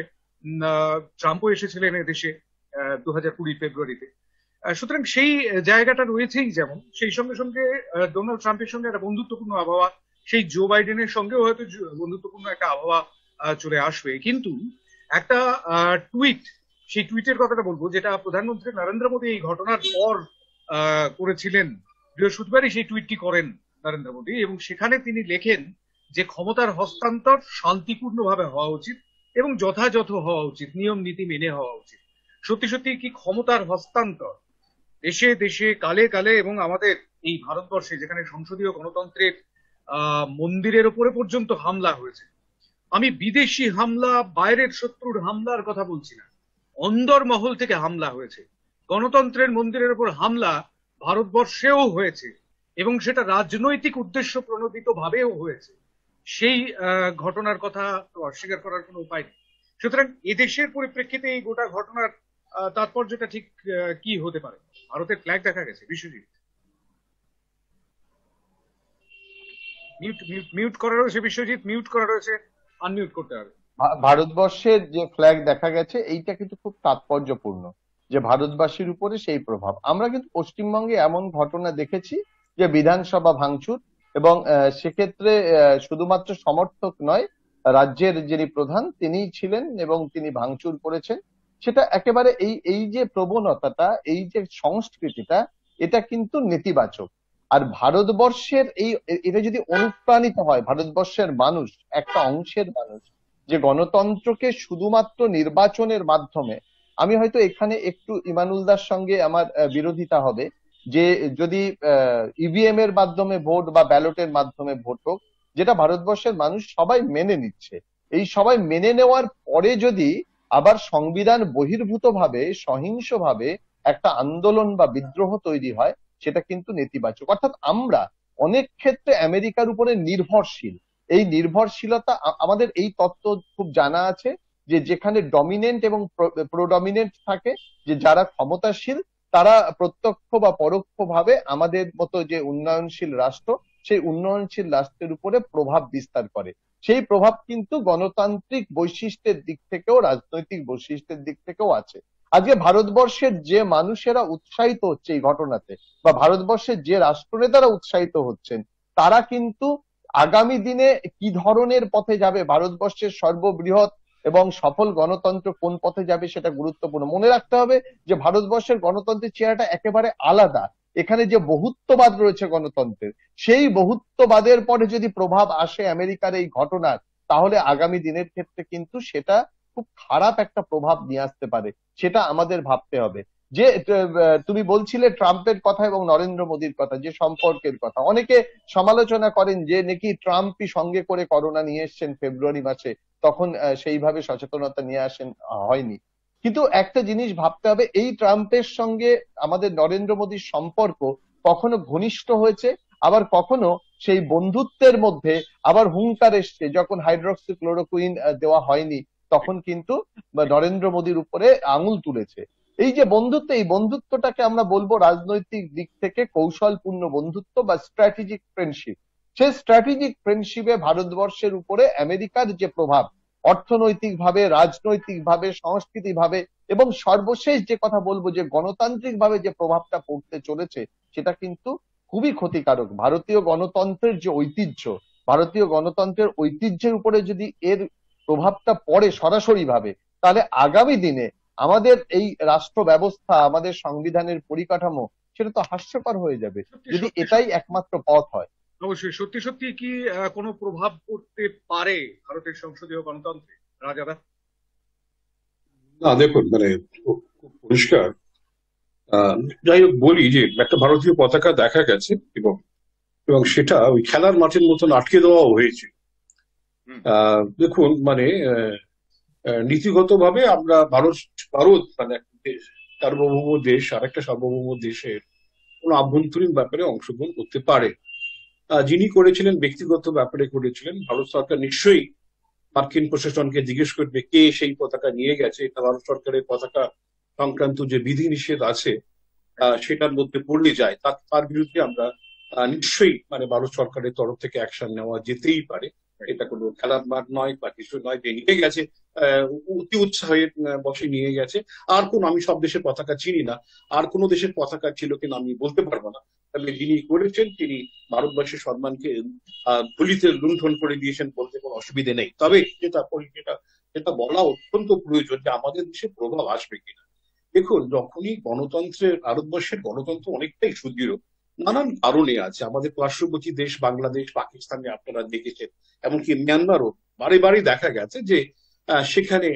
Speaker 1: ট্রাম্পও এসেছিলেন এদেশে 2020 ফেব্রুয়ারিতে। সুতরাং সেই জায়গাটা রয়েছেই, যেমন সেই সঙ্গে সঙ্গে ডোনাল্ড ট্রাম্পের সঙ্গে একটা বন্ধুত্বপূর্ণ আবহাওয়া, সেই জো বাইডেনের সঙ্গেও হয়তো বন্ধুত্বপূর্ণ একটা আবহাওয়া চলে আসবে। কিন্তু একটা টুইট, সেই টুইটের কথাটা বলবো যেটা প্রধানমন্ত্রী নরেন্দ্র মোদী এই ঘটনার পর করেছিলেন। বৃহস্পতিবারই সেই টুইটটি করেন নরেন্দ্র মোদী, এবং সেখানে তিনি লেখেন যে ক্ষমতার হস্তান্তর শান্তিপূর্ণভাবে হওয়া উচিত এবং যথাযথ হওয়া উচিত, নিয়ম নীতি মেনে হওয়া উচিত। সত্যি সত্যি কি ক্ষমতার হস্তান্তর দেশে দেশে কালে কালে, এবং আমাদের এই ভারতবর্ষে যেখানে সংসদীয় গণতন্ত্রের মন্দিরের উপরে পর্যন্ত হামলা হয়েছে। আমি বিদেশি হামলা, বাইরের শত্রুর হামলার কথা বলছি না, অন্দরমহল থেকে হামলা হয়েছে। গণতন্ত্রের মন্দিরের উপর হামলা ভারতবর্ষেও হয়েছে, এবং সেটা রাজনৈতিক উদ্দেশ্য প্রণোদিত ভাবেও হয়েছে। সেই ঘটনার কথা তো অস্বীকার করার কোনো উপায় নেই। সুতরাং এদেশের পরিপ্রেক্ষিতে এই গোটা ঘটনার তাৎপর্যটা ঠিক কি হতে পারে? ভারতের ফ্ল্যাগ দেখা গেছে। বিশ্বজিৎ মিউট মিউট মিউট করা রয়েছে, বিশ্বজিৎ মিউট করা রয়েছে, আনমিউট করতে হবে।
Speaker 3: ভারতবর্ষের যে ফ্ল্যাগ দেখা গেছে এইটা কিন্তু খুব তাৎপর্যপূর্ণ, যে ভারতবাসীর উপরে সেই প্রভাব। আমরা কিন্তু পশ্চিমবঙ্গে এমন ঘটনা দেখেছি যে বিধানসভা ভাঙচুর, এবং সেক্ষেত্রে শুধুমাত্র সমর্থক নয়, রাজ্যের যিনি প্রধান তিনিই ছিলেন এবং তিনি ভাঙচুর করেছেন। সেটা একেবারে এই এই যে প্রবণতাটা, এই যে সংস্কৃতিটা, এটা কিন্তু নেতিবাচক। আর ভারতবর্ষের এটা যদি অনুপ্রাণিত হয়, ভারতবর্ষের মানুষ, একটা অংশের মানুষ, যে গণতন্ত্রকে শুধুমাত্র নির্বাচনের মাধ্যমে, আমি হয়তো এখানে একটু ইমানুলদার সঙ্গে আমার বিরোধিতা হবে, যে যদি ইভিএম এর মাধ্যমে ভোট বা ব্যালটের মাধ্যমে ভোট হোক, যেটা ভারতবর্ষের মানুষ সবাই মেনে নিচ্ছে, এই সবাই মেনে নেওয়ার পরে যদি আবার সংবিধান বহির্ভূত ভাবে, সহিংস ভাবে একটা আন্দোলন বা বিদ্রোহ তৈরি হয়, সেটা কিন্তু নেতিবাচক। অর্থাৎ আমরা অনেক ক্ষেত্রে আমেরিকার উপরে নির্ভরশীল। এই নির্ভরশীলতা, আমাদের এই তত্ত্ব খুব জানা আছে যে যেখানে ডমিনেন্ট এবং প্রোডমিনেন্ট থাকে, যে যারা ক্ষমতাশীল তারা প্রত্যক্ষ বা পরোক্ষ ভাবে আমাদের মতো যে উন্নয়নশীল রাষ্ট্র, সেই উন্নয়নশীল রাষ্ট্রের উপরে প্রভাব বিস্তার করে। সেই প্রভাব কিন্তু গণতান্ত্রিক বৈশিষ্ট্যের দিক থেকেও, রাজনৈতিক বৈশিষ্ট্যের দিক থেকেও আছে। আজকে ভারতবর্ষের যে মানুষেরা উৎসাহিত হচ্ছে এই ঘটনাতে, বা ভারতবর্ষের যে রাষ্ট্রনেতারা উৎসাহিত হচ্ছেন, তারা কিন্তু আগামী দিনে কি ধরনের পথে যাবে, ভারতবর্ষের সর্ববৃহৎ এবং সফল গণতন্ত্র কোন পথে যাবে সেটা গুরুত্বপূর্ণ। মনে রাখতে হবে যে ভারতবর্ষের গণতন্ত্রের চেহারাটা একেবারে আলাদা। এখানে যে বহুত্ববাদ রয়েছে গণতন্ত্রের, সেই বহুত্ববাদের পরে যদি প্রভাব আসে আমেরিকার এই ঘটনার, তাহলে আগামী দিনের ক্ষেত্রে কিন্তু সেটা খুব খারাপ একটা প্রভাব নিয়ে আসতে পারে। সেটা আমাদের ভাবতে হবে। যে তুমি বলছিলে ট্রাম্পের কথা এবং নরেন্দ্র মোদীর কথা, যে সম্পর্কের কথা, অনেকে সমালোচনা করেন যে নাকি ট্রাম্পই সঙ্গে করে করোনা নিয়ে এসছেন ফেব্রুয়ারি মাসে, তখন সেইভাবে সচেতনতা নিয়ে আসেন হয়নি। কিন্তু একটা জিনিস ভাবতে হবে, এই ট্রাম্পের সঙ্গে আমাদের নরেন্দ্র মোদীর সম্পর্ক কখনো ঘনিষ্ঠ হয়েছে, আবার কখনো সেই বন্ধুত্বের মধ্যে আবার হুঙ্কার এসছে। যখন হাইড্রক্সি ক্লোরোকুইন দেওয়া হয়নি, তখন কিন্তু নরেন্দ্র মোদীর উপরে আঙুল তুলেছে। এই যে বন্ধুত্ব, এই বন্ধুত্বটাকে আমরা বলবো রাজনৈতিক দিক থেকে কৌশলপূর্ণ বন্ধুত্ব বা স্ট্র্যাটেজিক ফ্রেন্ডশিপ। সেই স্ট্র্যাটেজিক ফ্রেন্ডশিপে ভারতবর্ষের উপরে আমেরিকার যে প্রভাব, অর্থনৈতিক ভাবে, রাজনৈতিক ভাবে, সংস্কৃতি ভাবে, এবং সর্বশেষ যে কথা বলবো যে গণতান্ত্রিক ভাবে যে প্রভাবটা পড়তে চলেছে, সেটা কিন্তু খুবই ক্ষতিকারক। ভারতীয় গণতন্ত্রের যে ঐতিহ্য, ভারতীয় গণতন্ত্রের ঐতিহ্যের উপরে যদি এর প্রভাবটা পড়ে সরাসরি ভাবে, তাহলে আগামী দিনে আমাদের এই রাষ্ট্র ব্যবস্থা, আমাদের সংবিধানের পরিকাঠামো, সেটা তো হাস্যকর হয়ে যাবে যদি এটাই একমাত্র পথ হয়।
Speaker 1: অবশ্যই। সত্যি সত্যি কি কোনো প্রভাব পড়তে পারে ভারতের সংসদীয় গণতন্ত্রে, রাজাদা?
Speaker 2: না, দেখুন, মানে খুব পরিষ্কার। যাই হোক, বলি যে একটা ভারতীয় পতাকা দেখা গেছে, এবং এবং সেটা ওই খেলার মাঠের মতন আটকে দেওয়াও হয়েছে। দেখুন, মানে নীতিগতভাবে আমরা ভারত মানে সার্বভৌম দেশ আর একটা সার্বভৌম দেশের কোন আভ্যন্তরীণ ব্যাপারে অংশগ্রহণ করতে পারে। যিনি করেছিলেন ব্যক্তিগত ব্যাপারে করেছিলেন। ভারত সরকার নিশ্চয়ই মার্কিন প্রশাসনকে জিজ্ঞেস করবে কে সেই পতাকা নিয়ে গেছে। এটা ভারত সরকারের পতাকা সংক্রান্ত যে বিধিনিষেধ আছে সেটার মধ্যে পড়লে যায়, তার বিরুদ্ধে আমরা নিশ্চয়ই মানে ভারত সরকারের তরফ থেকে অ্যাকশন নেওয়া যেতেই পারে। এটা কোনো খেলার মাঠ নয় বা কিছু নয় যে নিয়ে গেছে অতি উৎসাহের বসে নিয়ে গেছে। আর কোন, আমি সব দেশের পতাকা চিনি না, আর কোন দেশের পতাকা ছিল কিনা আমি বলতে পারবো না। তবে যিনি করেছেন তিনি ভারতবর্ষের সম্মানকে ধুলিতে লুণ্ঠন করে দিয়েছেন বলতে কোনো অসুবিধে নেই। তবে যেটা বলা অত্যন্ত প্রয়োজন যে আমাদের দেশে প্রভাব আসবে কিনা। দেখুন, যখনই ভারতবর্ষের গণতন্ত্র অনেকটাই সুদৃঢ়, নানান কারণে আছে। আমাদের পার্শ্ববর্তী দেশ বাংলাদেশ, পাকিস্তানে আপনারা দেখেছেন, এমনকি মিয়ানমারও বারে বারে দেখা গেছে যে সেখানে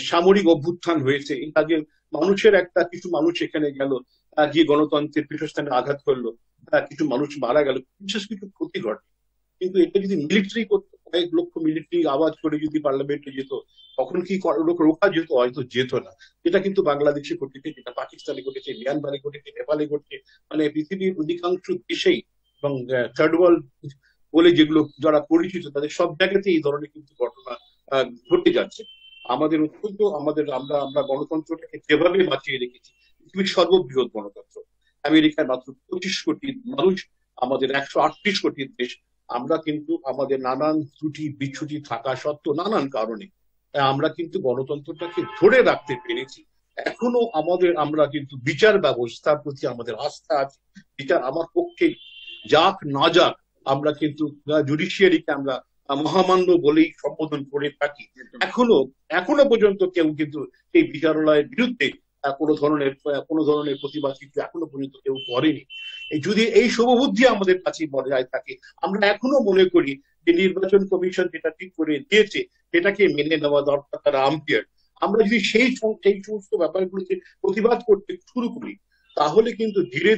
Speaker 2: সামরিক অভ্যুত্থান হয়েছে। এর আগে কিছু মানুষ সেখানে গেল, গিয়ে গণতন্ত্রের পীঠস্থানে আঘাত করলো, কিছু মানুষ মারা গেল, বিশেষ কিছু ক্ষতি ঘটে। কিন্তু এটা যদি মিলিটারি করতো, কয়েক লক্ষ মিলিটারি আওয়াজ করে যদি পার্লামেন্টে যেত, তখন কি রোখা যেত? হয়তো যেত না। যেটা কিন্তু বাংলাদেশে ঘটেছে, যেটা পাকিস্তানে ঘটেছে, মিয়ানমারে ঘটেছে, নেপালে ঘটেছে, মানে পৃথিবীর অধিকাংশ দেশেই এবং থার্ড ওয়ার্ল্ড বলে যেগুলো যারা পরিচিত তাদের সব জায়গাতে এই ধরনের কিন্তু ঘটনা ঘটে যাচ্ছে। আমরা গণতন্ত্রটাকে যেভাবে বাঁচিয়ে রেখেছি, পৃথিবীর সর্ববৃহৎ গণতন্ত্র, আমেরিকায় মাত্র 25 কোটি মানুষ, আমাদের 138 কোটি দেশ, আমরা কিন্তু আমাদের নানান ত্রুটি বিচ্যুতি থাকা সত্ত্বেও নানান কারণে আমরা কিন্তু গণতন্ত্রটাকে ধরে রাখতে পেরেছি। এখনো আমরা কিন্তু বিচার ব্যবস্থার প্রতি আমাদের আস্থা আছে। বিচার আমার পক্ষে যাক না যাক, আমরা কিন্তু জুডিশিয়ারিকে আমরা মহামান্য বলেই সম্বোধন করে থাকি। এখনো পর্যন্ত কেউ কিন্তু এই বিচারালয়ের বিরুদ্ধে কোনো ধরনের প্রতিবাদ কিন্তু এখনো পর্যন্ত কেউ করেনি। যদি এই শুভবুদ্ধি আমাদের কাছে বজায় থাকে, আমরা এখনো মনে করি যে নির্বাচন কমিশন যেটা ঠিক করে দিয়েছে সেটাকে মেনে নেওয়া দরকার, তারা আম্পায়ার। আমরা যদি সেই সমস্ত ব্যাপারগুলোকে প্রতিবাদ করতে শুরু করি, তাহলে কিন্তু ধীরে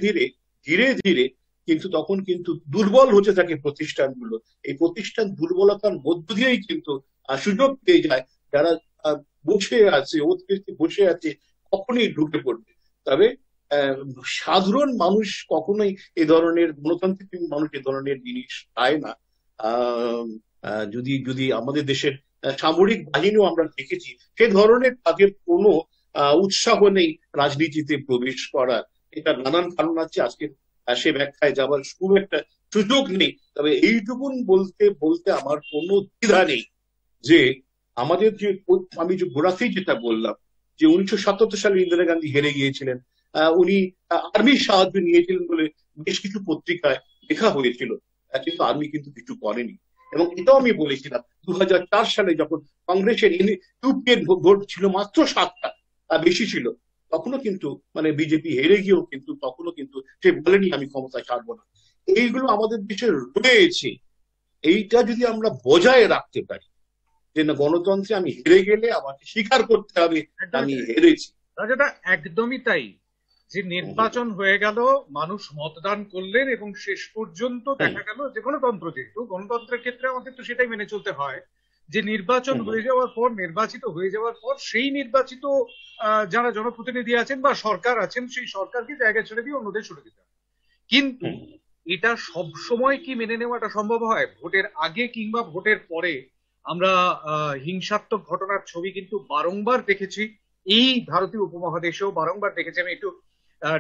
Speaker 2: ধীরে কিন্তু তখন কিন্তু দুর্বল হতে থাকে প্রতিষ্ঠানগুলো। এই প্রতিষ্ঠান দুর্বলতার মধ্য দিয়েই কিন্তু সুযোগ পেয়ে যায় যারা বসে আছে কখনই ঢুকে পড়বে। তবে সাধারণ মানুষ কখনোই এই ধরনের গণতান্ত্রিক মানুষ এ ধরনের জিনিস চায় না। যদি আমাদের দেশের সামরিক বাহিনীও আমরা দেখেছি সে ধরনের তাদের কোনো উৎসাহ নেই রাজনীতিতে প্রবেশ করার। এটা নানান কারণ আছে, আজকে সে ব্যাখ্যায় যাবার খুব একটা সুযোগ নেই। তবে এইটুকুন বলতে আমার কোনো দ্বিধা নেই যে আমাদের আমি যে গোড়াতেই যেটা বললাম যে 1977 সালে ইন্দিরা গান্ধী হেরে গিয়েছিলেন, উনি আর্মির সাহায্য নিয়েছিলেন বলে বেশ কিছু পত্রিকায় লেখা হয়েছিল, কিন্তু আর্মি কিন্তু কিছু করেনি। এবং এটাও আমি বলেছিলাম 2004 সালে যখন কংগ্রেসের ইউপিএর ভোট ছিল মাত্র 7টা, বেশি ছিল, তখনও কিন্তু মানে বিজেপি হেরে গিয়েও কিন্তু তখনও কিন্তু সে বলেনি আমি ক্ষমতায় ছাড়বো না। এইগুলো আমাদের দেশে রয়েছে। এইটা যদি আমরা বজায় রাখতে পারি যে না, গণতন্ত্রে আমি হেরে গেলে আমাকে স্বীকার করতে হবে আমি হেরেছি।
Speaker 1: রাজাটা একদমই তাই, যে নির্বাচন হয়ে গেল, মানুষ মতদান করলেন এবং শেষ পর্যন্ত দেখা গেল যে গণতন্ত্রের ক্ষেত্রে আমাদের তো সেটাই মেনে চলতে হয় যে নির্বাচন নির্বাচিত হয়ে যাওয়ার পর সেই নির্বাচিত যারা জনপ্রতিনিধি আছেন বা সরকার আছেন সেই সরকারকে জায়গা ছেড়ে দিয়ে অন্যদের সরে দিতে হয়। কিন্তু এটা সব সময় কি মেনে নেওয়াটা সম্ভব হয়? ভোটের আগে কিংবা ভোটের পরে আমরা হিংসাত্মক ঘটনার ছবি কিন্তু বারংবার দেখেছি, এই ভারতীয় উপমহাদেশেও বারংবার দেখেছি। আমি একটু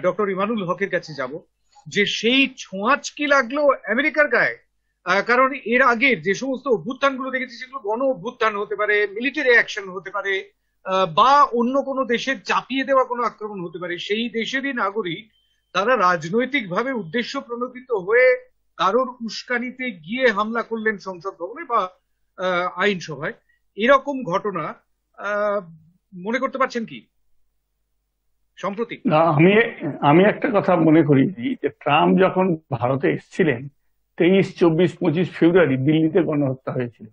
Speaker 1: ডক্টর ইমানুল হকের কাছে যাব, যে সেই ছোঁয়াচ কি লাগলো আমেরিকার গায়ে? কারণ এর আগে যে সমস্ত অভ্যুত্থানগুলো দেখেছি সেগুলো গণ অভ্যুত্থান হতে পারে, মিলিটারি অ্যাকশন হতে পারে, বা অন্য কোনো দেশের চাপিয়ে দেওয়া কোনো আক্রমণ হতে পারে। সেই দেশেরই নাগরিক তারা রাজনৈতিকভাবে উদ্দেশ্য প্রণোদিত হয়ে কারোর উস্কানিতে গিয়ে হামলা করলেন সংসদ ভবনে বা আইনসভায়। এরকম ঘটনা মনে করতে পারছেন কি সম্প্রতি?
Speaker 4: আমি একটা কথা মনে করি যে ট্রাম্প যখন ভারতে এসেছিলেন 23, 24, 25 ফেব্রুয়ারি দিল্লিতে গণহত্যা হয়েছিল।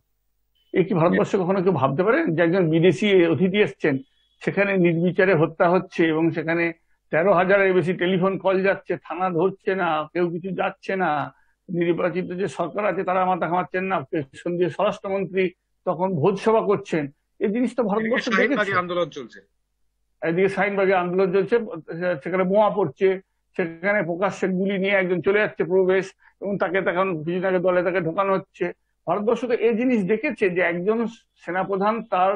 Speaker 4: এ কি ভারতবর্ষে কখনো কেউ ভাবতে পারেন যে একজন বিদেশি অতিথি এসছেন, সেখানে নির্বিচারে হত্যা হচ্ছে এবং সেখানে 13,000-এর বেশি টেলিফোন কল যাচ্ছে, থানা ধরছে না, কেউ কিছু যাচ্ছে না, নির্বাচিত যে সরকার আছে তারা মাথা ঘামাচ্ছেন না, সন্ধ্যে স্বরাষ্ট্রমন্ত্রী তখন ভোজসভা করছেন। এই জিনিসটা ভারতবর্ষে দেখেছে।
Speaker 1: আন্দোলন চলছে,
Speaker 4: এদিকে শাহিনবাগে আন্দোলন চলছে, সেখানে বোমা পড়ছে, সেখানে প্রকাশ্যে গুলি নিয়ে একজন চলে যাচ্ছে প্রবেশ, এবং তাকে তখন বিজেপি দলে তাকে ঢোকানো হচ্ছে। ভারতবর্ষ তো এই জিনিস দেখেছে যে একজন সেনাপ্রধান তার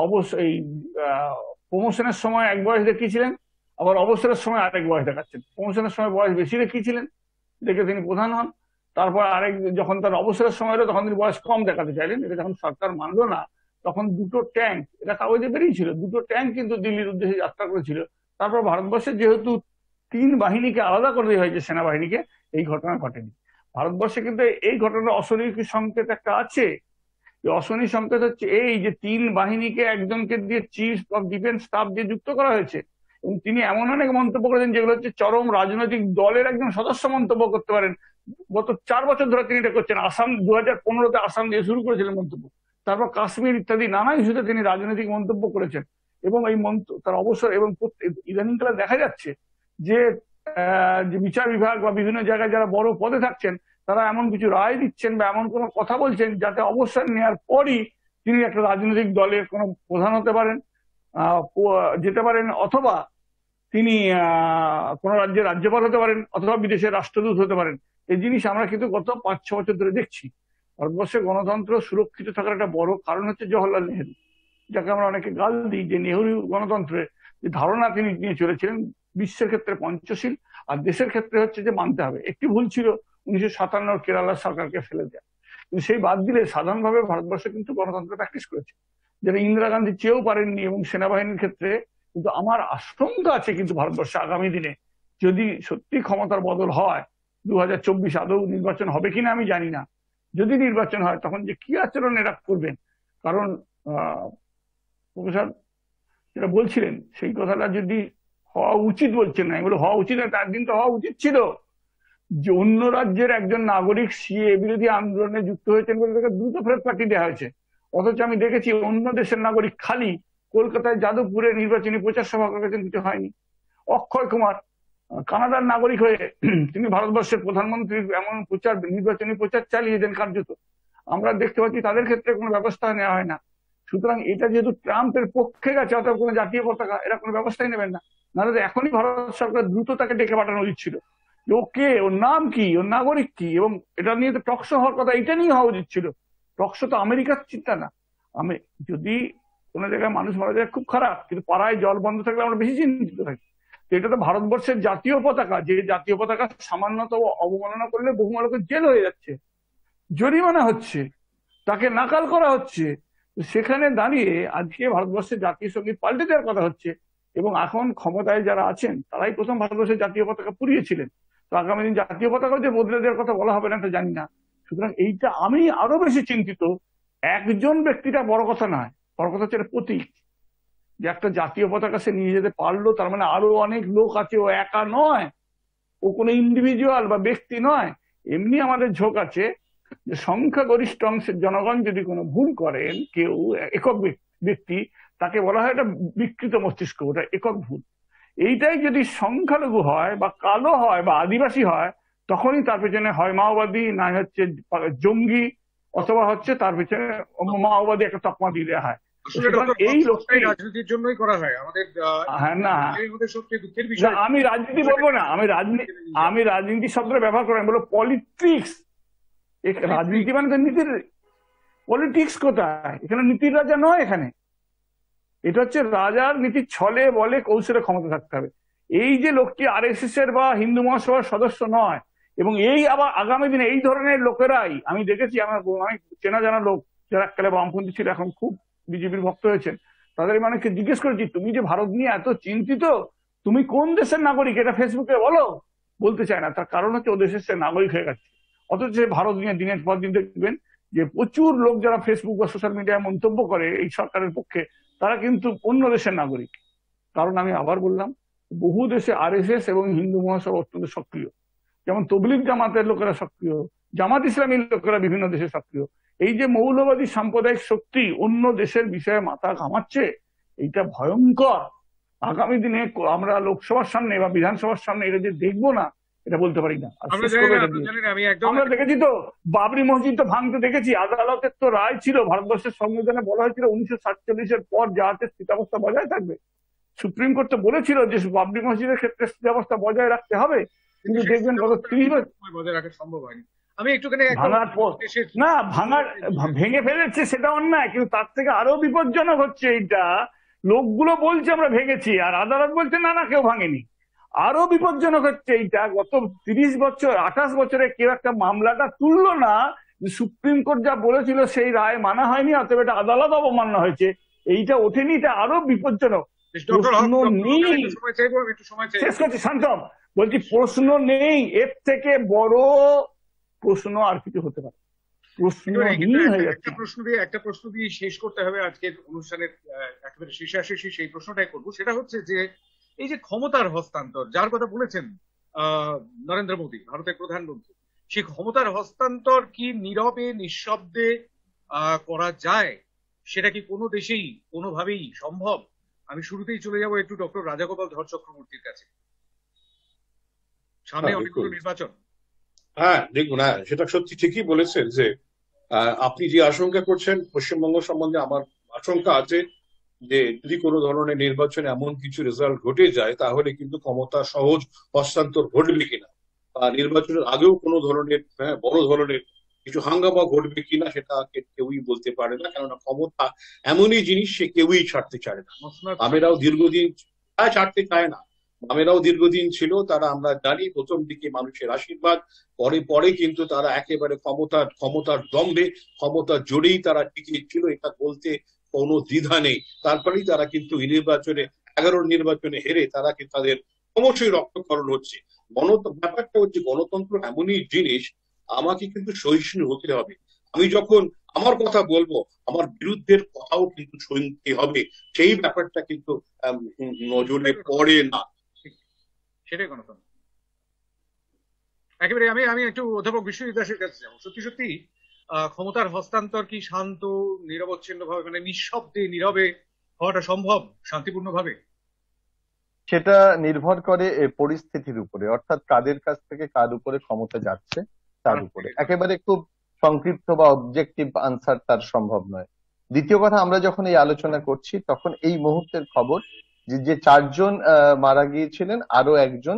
Speaker 4: অবশ্যই প্রমোশনের সময় এক বয়স দেখিয়েছিলেন, আবার অবসরের সময় আরেক বয়স দেখাচ্ছেন। প্রমোশনের সময় বয়স বেশি দেখিয়েছিলেন, দেখে তিনি প্রধান হন। তারপর আরেক যখন তার অবসরের সময় হলো তখন তিনি বয়স কম দেখাতে চাইলেন। এটা যখন সরকার মানলো না, তখন দুটো ট্যাঙ্ক, এটা কাগজে বেরিয়েছিল, দুটো ট্যাঙ্ক কিন্তু দিল্লির উদ্দেশ্যে যাত্রা করেছিল। তারপর ভারতবর্ষে যেহেতু 3 বাহিনীকে আলাদা করে দেওয়া হয়েছে, সেনাবাহিনীকে, এই ঘটনা ঘটেনি। ভারতবর্ষে কিন্তু এই ঘটনার অশনি সংকেত একটা আছে। অশনি সংকেত হচ্ছে এই যে 3 বাহিনীকে একজনকে দিয়ে চিফ অফ ডিফেন্স স্টাফ দিয়ে যুক্ত করা হয়েছে, এবং তিনি এমন অনেক মন্তব্য করেছেন যেগুলো হচ্ছে চরম রাজনৈতিক দলের একজন সদস্য মন্তব্য করতে পারেন। গত 4 বছর ধরে তিনি এটা করছেন। আসাম 2015-তে আসাম দিয়ে শুরু করেছিলেন মন্তব্য, তারপর কাশ্মীর ইত্যাদি নানা ইস্যুতে তিনি রাজনৈতিক মন্তব্য করেছেন। এবং এই তার অবসর, এবং ইদানিংকালে দেখা যাচ্ছে যে বিচার বিভাগ বা বিভিন্ন জায়গায় যারা বড় পদে থাকছেন, তারা এমন কিছু রায় দিচ্ছেন বা এমন কোনো কথা বলছেন যাতে অবসর নেওয়ার পরই তিনি একটা রাজনৈতিক দলের কোনো প্রধান হতে পারেন, যেতে পারেন, অথবা তিনি কোনো রাজ্যের রাজ্যপাল হতে পারেন, অথবা বিদেশের রাষ্ট্রদূত হতে পারেন। এই জিনিস আমরা কিন্তু গত 5-6 বছর ধরে দেখছি। ভারতবর্ষে গণতন্ত্র সুরক্ষিত থাকার একটা বড় কারণ হচ্ছে জওহরলাল নেহেরু, যাকে আমরা অনেকে গাল দিই, যে নেহেরু গণতন্ত্রের যে ধারণা তিনি নিয়ে চলেছিলেন, বিশ্বের ক্ষেত্রে পঞ্চশীল, আর দেশের ক্ষেত্রে হচ্ছে যে মানতে হবে। একটি ভুল ছিল 1957 কেরালা সরকারকে ফেলে দেয়, কিন্তু সেই বাদ দিলে সাধারণভাবে ভারতবর্ষে কিন্তু গণতন্ত্র প্র্যাকটিস করেছে, যেটা ইন্দিরা গান্ধী চেয়েও পারেননি। এবং সেনাবাহিনীর ক্ষেত্রে কিন্তু আমার আশঙ্কা আছে, কিন্তু ভারতবর্ষে আগামী দিনে যদি সত্যি ক্ষমতার বদল হয়, 2024 আদৌ নির্বাচন হবে কিনা আমি জানি না, যদি নির্বাচন হয় তখন যে কি আচরণ এরা করবেন। কারণ প্রফেসর যেটা বলছিলেন সেই কথাটা যদি হওয়া উচিত, বলছেন না এগুলো হওয়া উচিত না, তার দিন তো হওয়া উচিত ছিল যে অন্য রাজ্যের একজন নাগরিক সিএ বিরোধী আন্দোলনে যুক্ত হয়েছেন বলে তাকে দ্রুত ফেরত পাঠিয়ে দেওয়া হয়েছে। অথচ আমি দেখেছি অন্য দেশের নাগরিক খালি কলকাতায় যাদবপুরে নির্বাচনী প্রচার সভা করেছেন, কিছু হয়নি। অক্ষয় কুমার কানাডার নাগরিক হয়ে তিনি ভারতবর্ষের প্রধানমন্ত্রীর এমন নির্বাচনী প্রচার চালিয়ে দেন কার্যত। আমরা দেখতে পাচ্ছি তাদের ক্ষেত্রে কোনো ব্যবস্থা নেওয়া হয় না। সুতরাং এটা যেহেতু ট্রাম্পের পক্ষে গেছে, অর্থাৎ কোনো জাতীয় পতাকা, এরা কোনো ব্যবস্থাই নেবেন না। নাহলে এখনই ভারত সরকার দ্রুত তাকে ডেকে পাঠানো উচিত ছিল, যে ও কে, ওর নাম কি, ওর নাগরিক কি, এবং এটা নিয়ে তো টকশো হওয়ার কথা, এটা নিয়ে হওয়া উচিত ছিল। টকশো তো আমেরিকার চিন্তা না। আমি যদি কোনো জায়গায় মানুষ মারা যায় খুব খারাপ, কিন্তু পাড়ায় জল বন্ধ থাকলে আমরা বেশি চিন্তিত থাকি। তো এটা তো ভারতবর্ষের জাতীয় পতাকা, যে জাতীয় পতাকা সামান্যতম অবমাননা করলে বহু মানুষের জেল হয়ে যাচ্ছে, জরিমানা হচ্ছে, তাকে নাকাল করা হচ্ছে। সেখানে দাঁড়িয়ে আজকে ভারতবর্ষের জাতীয় সঙ্গীত পাল্টে দেওয়ার কথা হচ্ছে, এবং এখন ক্ষমতায় যারা আছেন তারাই প্রথম ভারতবর্ষের জাতীয় পতাকা পুড়িয়েছিলেন। তো আগামী দিন জাতীয় পতাকা যে বদলে দেওয়ার কথা বলা হবে না এটা জানি না। সুতরাং এইটা আমি আরো বেশি চিন্তিত। একজন ব্যক্তিটা বড় কথা নয়, বড় কথা হচ্ছে প্রতীক, যে একটা জাতীয় পতাকা সে নিয়ে যেতে পারলো, তার মানে আরো অনেক লোক আছে, ও একা নয়, ও কোনো ইন্ডিভিজুয়াল বা ব্যক্তি নয়। এমনি আমাদের ঝোঁক আছে যে সংখ্যাগরিষ্ঠ অংশের জনগণ যদি কোনো ভুল করেন, কেউ একক ব্যক্তি, তাকে বলা হয় এটা বিকৃত মস্তিষ্ক, ওটা একক ভুল। এইটাই যদি সংখ্যালঘু হয় বা কালো হয় বা আদিবাসী হয়, তখনই তার পেছনে হয় মাওবাদী, না হচ্ছে জঙ্গি, অথবা হচ্ছে তার পেছনে মাওবাদী একটা তকমা দিয়ে দেওয়া হয়। এই লোকটাই
Speaker 1: রাজনীতির জন্যই করা হয় আমাদের।
Speaker 4: হ্যাঁ, না
Speaker 1: সবচেয়ে দুঃখের বিষয়,
Speaker 4: আমি রাজনীতি বলবো না, আমি রাজনীতি শব্দটা ব্যবহার করি, আমি বলবো পলিটিক্স। রাজনীতি মানে তো নীতির, পলিটিক্স কোথায়? এখানে নীতির রাজা নয়, এখানে এটা হচ্ছে রাজার নীতির ছলে বলে কৌশলে ক্ষমতা থাকতে হবে। এই যে লোকটি আরএসএস এর বা হিন্দু মহাসভার সদস্য নয়, এবং এই আবার আগামী দিনে এই ধরনের লোকেরাই আমি দেখেছি, আমার অনেক চেনা জানা লোক যারা এককালে বামপন্থী ছিল এখন খুব বিজেপির ভক্ত হয়েছেন, তাদের মানুষকে জিজ্ঞেস করেছি, তুমি যে ভারত নিয়ে এত চিন্তিত, তুমি কোন দেশের নাগরিক, এটা ফেসবুকে বলো। বলতে চায় না, তার কারণ হচ্ছে ও দেশের সে নাগরিক হয়ে গেছে। অথচ ভারত নিয়ে দিনের পর দিন দেখবেন যে প্রচুর লোক যারা ফেসবুক বা সোশ্যাল মিডিয়ায় মন্তব্য করে এই সরকারের পক্ষে, তারা কিন্তু অন্য দেশের নাগরিক। কারণ আমি আবার বললাম, বহু দেশে আরএসএস এবং হিন্দু মহাসভা অত্যন্ত সক্রিয়, যেমন তবলিগ জামাতের লোকেরা সক্রিয়, জামাত ইসলামীর লোকেরা বিভিন্ন দেশে সক্রিয়। এই যে মৌলবাদী সাম্প্রদায়িক শক্তি অন্য দেশের বিষয়ে মাথা ঘামাচ্ছে, এইটা ভয়ঙ্কর। আগামী দিনে আমরা লোকসভার সামনে বা বিধানসভার সামনে এটা যে দেখবো না, এটা বলতে পারি না। আমরা দেখেছি তো বাবরি মসজিদ তো ভাঙতে দেখেছি, আদালতের তো রায় ছিল, ভারতবর্ষের সংবিধানে বলা হয়েছিল 1947-এর পর যাতে স্থিতাবস্থা বজায় থাকবে, সুপ্রিম কোর্ট তো বলেছিল যে বাবরি মসজিদের ক্ষেত্রে ব্যবস্থা বজায় রাখতে হবে, কিন্তু দেখবেন গত 30 বছর
Speaker 1: বজায় রাখা সম্ভব হয়নি। আমি একটুখানি
Speaker 4: ভাঙার পর না ভেঙে ফেলেছে সেটা অন্যায়, কিন্তু তার থেকে আরো বিপজ্জনক হচ্ছে এইটা, লোকগুলো বলছে আমরা ভেঙেছি আর আদালত বলছে না না কেউ ভাঙেনি। আরো বিপজ্জনক হচ্ছে এইটা, গত 30 বছর 28 বছরে কেউ একটা মামলাটা তুললো না, সুপ্রিম কোর্ট যা বলেছিল সেই রায় মানা হয়নি, অতএব এটা আদালত অবমাননা হয়েছে, এইটা ওঠেনি, এটা আরো বিপজ্জনক। প্রশ্ন নেই, শেষ করছি শান্তম, বলছি প্রশ্ন নেই, এর থেকে বড় প্রশ্ন আর কিছু হতে পারে, প্রশ্নহীন হয়ে যাচ্ছে।
Speaker 1: একটা প্রশ্ন দিয়ে শেষ করতে হবে আজকের অনুষ্ঠানের একেবারে শেষাশেষি, সেই প্রশ্নটাই করবো। সেটা হচ্ছে যে এই যে ক্ষমতার হস্তান্তর যার কথা বলেছেন নরেন্দ্র মোদী, ভারতের প্রধানমন্ত্রী, সেই ক্ষমতার হস্তান্তর কি নীরবে নিঃশব্দে করা যায়? সেটা কি কোনো দেশেই কোনোভাবেই সম্ভব? আমি শুরুতেই চলে যাব একটু ডক্টর রাজাগোপাল ধর চক্রবর্তীর কাছে। সামনে অনেকগুলো নির্বাচন।
Speaker 2: হ্যাঁ দেখুন, হ্যাঁ সেটা সত্যি ঠিকই বলেছেন যে আপনি যে আশঙ্কা করছেন পশ্চিমবঙ্গ সম্বন্ধে, আমার আশঙ্কা আছে যে যদি কোনো ধরনের নির্বাচনে এমন কিছু রেজাল্ট ঘটে যায় তাহলে কিন্তু ক্ষমতা সহজ হস্তান্তর ঘটবে কিনা, বা নির্বাচনের আগেও কোনো ধরনের বড় ধরনের কিছু হাঙ্গামা ঘটবে কিনা সেটা কেউই বলতে পারে না, কেননা ক্ষমতা এমনই জিনিস সে কেউই ছাড়তে চায় না। বামেরাও দীর্ঘদিন ছাড়তে চায় না, বামেরাও দীর্ঘদিন ছিল, তারা আমরা জানি প্রথম দিকে মানুষের আশীর্বাদ, পরে পরে কিন্তু তারা একেবারে ক্ষমতার দম্ভে ক্ষমতার জোরেই তারা টিকে ছিল, এটা বলতে কোনো দ্বিধা নেই। তারপরেই তারা কিন্তু নির্বাচনে 11 নির্বাচনে হেরে তারা কিন্তু তাদের ক্রমশই রক্তক্ষরণ হচ্ছে। ব্যাপারটা হচ্ছে গণতন্ত্র এমনই জিনিস, আমাকে কিন্তু সহিষ্ণু হতে হবে। আমি যখন আমার কথা বলবো আমার বিরুদ্ধের কথাও কিন্তু শুনতে হবে, সেই ব্যাপারটা কিন্তু নজরে পড়ে না।
Speaker 1: সেটাই গণতন্ত্র। একেবারে আমি একটু অধ্যাপক বিশ্বজিৎ দাসের কাছে যাবো। সত্যি সত্যি ক্ষমতার হস্তান্তর কি শান্ত নিরবচ্ছিন্ন ভাবে, মানে নিঃশব্দে নীরবে হওয়াটা সম্ভব শান্তিপূর্ণ ভাবে?
Speaker 3: সেটা নির্ভর করে পরিস্থিতির উপরে, অর্থাৎ কাদের কাছ থেকে কার উপরে ক্ষমতা যাচ্ছে তার উপরে। একেবারে খুব সংক্ষিপ্ত বা অবজেক্টিভ আনসার তার সম্ভব নয়। দ্বিতীয় কথা, আমরা যখন এই আলোচনা করছি তখন এই মুহূর্তের খবর যে 4 জন মারা গিয়েছিলেন, আরো একজন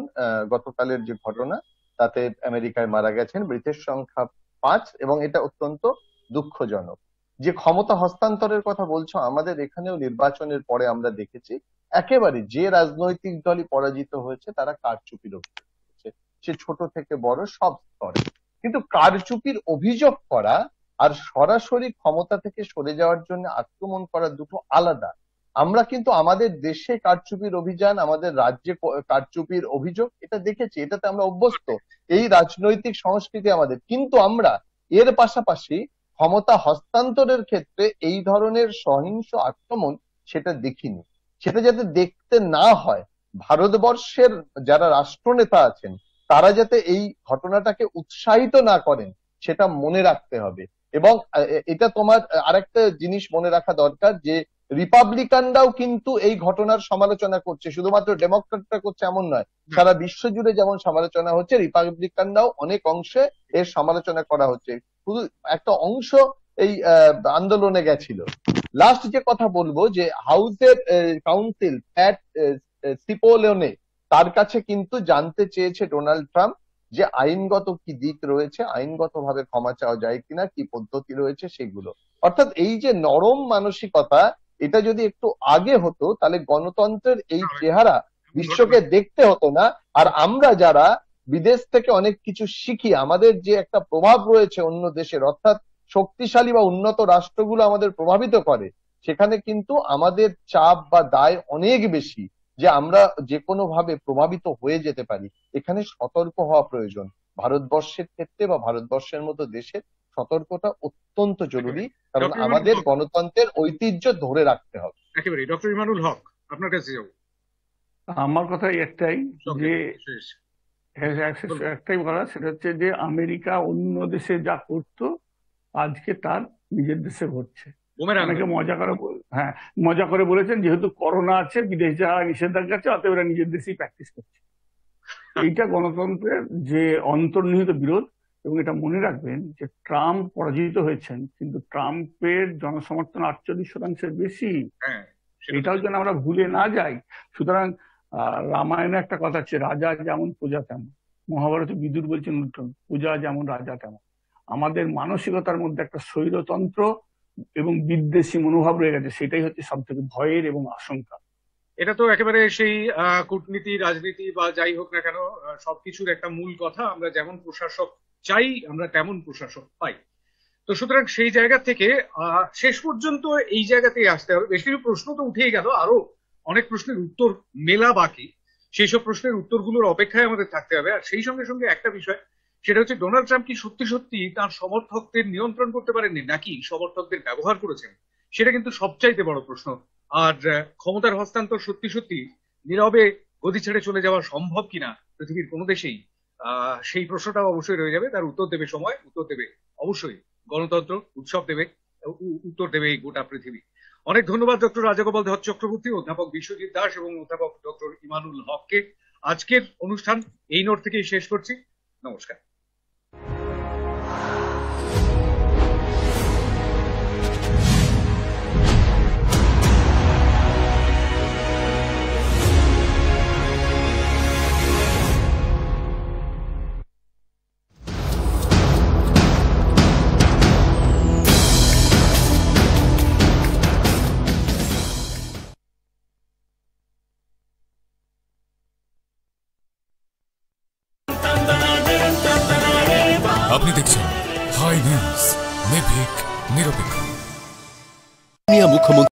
Speaker 3: গতকালের যে ঘটনা তাতে আমেরিকায় মারা গেছেন, মৃতের সংখ্যা 5, এবং এটা অত্যন্ত দুঃখজনক। যে ক্ষমতা হস্তান্তরের কথা বলছো, আমাদের এখানেও নির্বাচনের পরে আমরা দেখেছি একেবারে যে রাজনৈতিক দলই পরাজিত হয়েছে তারা কারচুপির অভিযোগ করেছে, সে ছোট থেকে বড় সব স্তরে। কিন্তু কারচুপির অভিযোগ করা আর সরাসরি ক্ষমতা থেকে সরে যাওয়ার জন্য আক্রমণ করা দুটো আলাদা। আমরা কিন্তু আমাদের দেশে কারচুপির অভিযান, আমাদের রাজ্যে কারচুপির অভিযোগ এটা দেখেছি, এটাতে আমরা অভ্যস্ত, এই রাজনৈতিক সংস্কৃতি আমাদের। কিন্তু আমরা এর পাশাপাশি ক্ষমতা হস্তান্তরের ক্ষেত্রে এই ধরনের সহিংস আক্রমণ সেটা দেখিনি। সেটা যাতে দেখতে না হয়, ভারতবর্ষের যারা রাষ্ট্রনেতা আছেন তারা যাতে এই ঘটনাটাকে উৎসাহিত না করেন সেটা মনে রাখতে হবে। এবং এটা তোমার আরেকটা জিনিস মনে রাখা দরকার যে রিপাবলিকানরাও কিন্তু এই ঘটনার সমালোচনা করছে, শুধুমাত্র ডেমোক্রেটরা করছে এমন নয়। সারা বিশ্ব জুড়ে যেমন সমালোচনা হচ্ছে, রিপাবলিকানরাও অনেক অংশে এর সমালোচনা করা হচ্ছে। শুধু একটা অংশ এই আন্দোলনে গেছিল। লাস্ট যে কথা বলবো, যে হাউসের কাউন্সিল প্যাট সিপোলেনে, তার কাছে কিন্তু জানতে চেয়েছে ডোনাল্ড ট্রাম্প যে আইনগত কি দিক রয়েছে, আইনগতভাবে ক্ষমা চাওয়া যায় কিনা, কি পদ্ধতি রয়েছে সেগুলো। অর্থাৎ এই যে নরম মানসিকতা, এটা যদি একটু আগে হতো তাহলে গণতন্ত্রের এই চেহারা বিশ্বকে দেখতে হতো না। আর আমরা যারা বিদেশ থেকে অনেক কিছু শিখি, আমাদের যে একটা প্রভাব রয়েছে অন্য দেশের, অর্থাৎ শক্তিশালী বা উন্নত রাষ্ট্রগুলো আমাদের প্রভাবিত করে, সেখানে কিন্তু আমাদের চাপ বা দায় অনেক বেশি যে আমরা যে কোনো ভাবে প্রভাবিত হয়ে যেতে পারি। এখানে সতর্ক হওয়া প্রয়োজন। ভারতবর্ষের ক্ষেত্রে বা ভারতবর্ষের মতো দেশের সতর্কতা অত্যন্ত জরুরি, কারণ আমাদের গণতন্ত্রের ঐতিহ্য ধরে রাখতে হবে।
Speaker 1: একেবারে। ডক্টর ইমানুল হক, আপনার কাছে যাবো।
Speaker 4: আমার কথা একটাই, যে একটাই বলা, সেটা হচ্ছে যে আমেরিকা অন্য দেশে যা করতো আজকে তার নিজের দেশে ঘটছে। অনেকে মজা করে বলেছেন যেহেতু করোনা আছে, বিদেশ যাওয়া নিষেধাজ্ঞা আছে, অতএব এরা নিজের দেশেই প্র্যাকটিস করছে। এইটা গণতন্ত্রের যে অন্তর্নিহিত বিরোধ। এবং এটা মনে রাখবেন যে ট্রাম্প পরাজিত হয়েছেন, কিন্তু ট্রাম্পের জনসমর্থন 48% বেশি। এটাও যেন আমরা ভুলে না যাই। সুতরাং রামায়ণে একটা কথা আছে, রাজা যেমন প্রজা তেমন। মহাভারতে বিদুর বলছেন উল্টো, প্রজা যেমন রাজা তেমন। আমাদের মানসিকতার মধ্যে একটা স্বৈরতন্ত্র এবং বিদ্বেষী মনোভাব রয়ে গেছে, সেটাই হচ্ছে সব থেকে ভয়ের এবং আশঙ্কা।
Speaker 1: এটা তো একেবারে সেই কূটনীতি, রাজনীতি বা যাই হোক না কেন, সবকিছুর একটা মূল কথা, আমরা যেমন প্রশাসক চাই আমরা তেমন প্রশাসক পাই। তো সুতরাং সেই জায়গা থেকে শেষ পর্যন্ত এই জায়গাতেই আসতে হবে। বেশ কিছু প্রশ্ন তো উঠেই গেল, আরো অনেক প্রশ্নের উত্তর মেলা বাকি। সেই সব প্রশ্নের উত্তরগুলোর অপেক্ষায় আমাদের থাকতে হবে। আর সেই সঙ্গে সঙ্গে একটা বিষয়, সেটা হচ্ছে ডোনাল্ড ট্রাম্প কি সত্যি সত্যি তার সমর্থকদের নিয়ন্ত্রণ করতে পারেননি, নাকি সমর্থকদের ব্যবহার করেছেন, সেটা কিন্তু সবচাইতে বড় প্রশ্ন। আর ক্ষমতার হস্তান্তর সত্যি সত্যি নীরবে গদি ছেড়ে চলে যাওয়া সম্ভব কিনা পৃথিবীর কোনো দেশেই, সেই প্রশ্নটাও অবশ্যই রয়ে যাবে। তার উত্তর দেবে সময়, উত্তর দেবে অবশ্যই গণতন্ত্র, উৎসব দেবে, উত্তর দেবে এই গোটা পৃথিবী। অনেক ধন্যবাদ ডক্টর রাজাগোপাল ধর চক্রবর্তী, অধ্যাপক বিশ্বজিৎ দাস এবং অধ্যাপক ডক্টর ইমানুল হককে। আজকের অনুষ্ঠান এই নোট থেকেই শেষ করছি। নমস্কার।
Speaker 5: আপনি দেখছেন হাই নিউজ, নির্ভীক, নিরপেক্ষ।
Speaker 6: মুখ্যমন্ত্রী